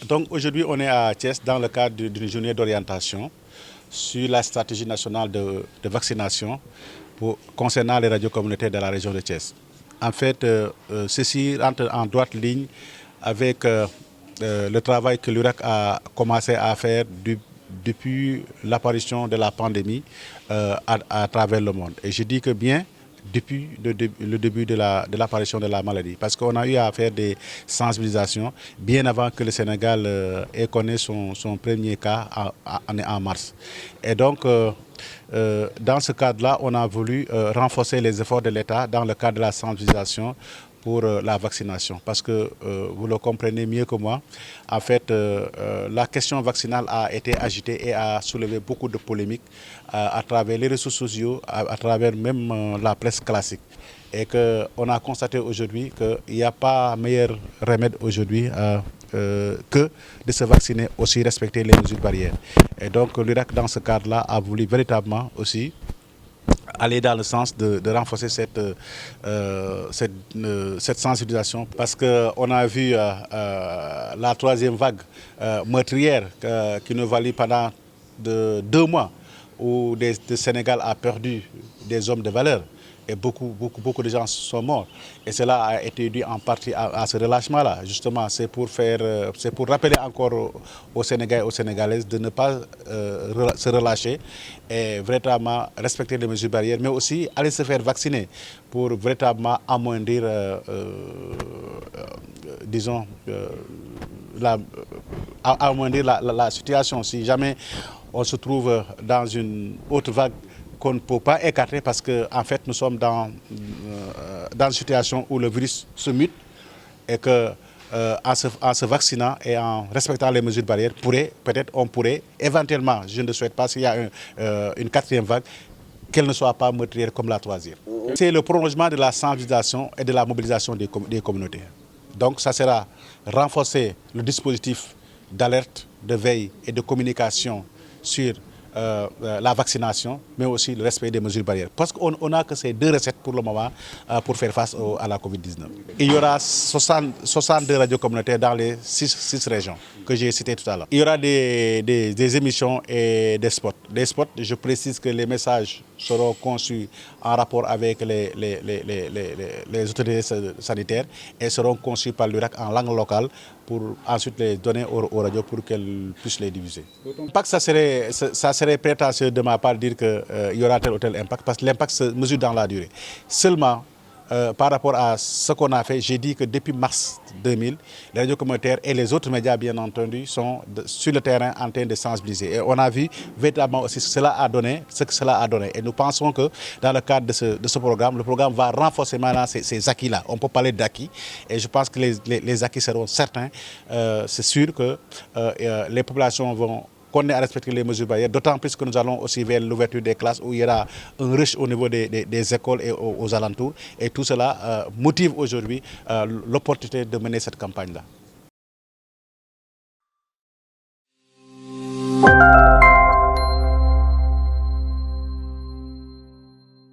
Donc aujourd'hui, on est à Thiès dans le cadre d'une journée d'orientation sur la stratégie nationale de vaccination concernant les radios communautaires de la région de Thiès. En fait, ceci rentre en droite ligne avec le travail que l'URAC a commencé à faire depuis l'apparition de la pandémie à travers le monde. Et je dis que bien depuis le début de l'apparition de la maladie. Parce qu'on a eu à faire des sensibilisations bien avant que le Sénégal ait connu son premier cas en mars. Et donc, dans ce cadre-là, on a voulu renforcer les efforts de l'État dans le cadre de la sensibilisation pour la vaccination. Parce que, vous le comprenez mieux que moi, en fait, la question vaccinale a été agitée et a soulevé beaucoup de polémiques à travers les réseaux sociaux, à travers même la presse classique. Et qu'on a constaté aujourd'hui qu'il n'y a pas meilleur remède aujourd'hui que de se vacciner, aussi respecter les mesures barrières. Et donc l'URAC, dans ce cadre-là, a voulu véritablement aussi aller dans le sens de renforcer cette sensibilisation. Parce qu'on a vu la troisième vague meurtrière qui nous valut pendant 2 mois où le Sénégal a perdu des hommes de valeur. Et beaucoup de gens sont morts. Et cela a été dû en partie à ce relâchement-là. Justement, c'est pour rappeler encore aux Sénégalais et aux Sénégalaises de ne pas se relâcher et véritablement respecter les mesures barrières, mais aussi aller se faire vacciner pour véritablement amoindrir, disons, la situation. Si jamais on se trouve dans une autre vague qu'on ne peut pas écarter parce qu'en fait nous sommes dans une situation où le virus se mute et que en se vaccinant et en respectant les mesures barrières, on pourrait éventuellement, je ne le souhaite pas s'il y a une quatrième vague, qu'elle ne soit pas meurtrière comme la troisième. C'est le prolongement de la sensibilisation et de la mobilisation des communautés. Donc ça sera renforcer le dispositif d'alerte, de veille et de communication sur la vaccination, mais aussi le respect des mesures barrières. Parce qu'on n'a que ces 2 recettes pour le moment pour faire face à la Covid-19. Il y aura 62 radios communautaires dans les 6 régions que j'ai citées tout à l'heure. Il y aura des émissions et des spots. Des spots, je précise que les messages seront conçus en rapport avec les autorités sanitaires et seront conçus par l'URAC en langue locale pour ensuite les donner aux radios pour qu'elles puissent les diffuser. L'impact, ça serait prétentieux de ma part de dire qu'il y aura tel ou tel impact, parce que l'impact se mesure dans la durée. Seulement, par rapport à ce qu'on a fait, j'ai dit que depuis mars 2000, les radios communautaires et les autres médias, bien entendu, sont sur le terrain en train de sensibiliser. Et on a vu véritablement aussi ce que cela a donné. Et nous pensons que dans le cadre de ce programme, le programme va renforcer maintenant ces acquis-là. On peut parler d'acquis. Et je pense que les acquis seront certains. C'est sûr que les populations vont qu'on est à respecter les mesures barrières, d'autant plus que nous allons aussi vers l'ouverture des classes où il y aura un rush au niveau des écoles et aux alentours. Et tout cela motive aujourd'hui l'opportunité de mener cette campagne-là.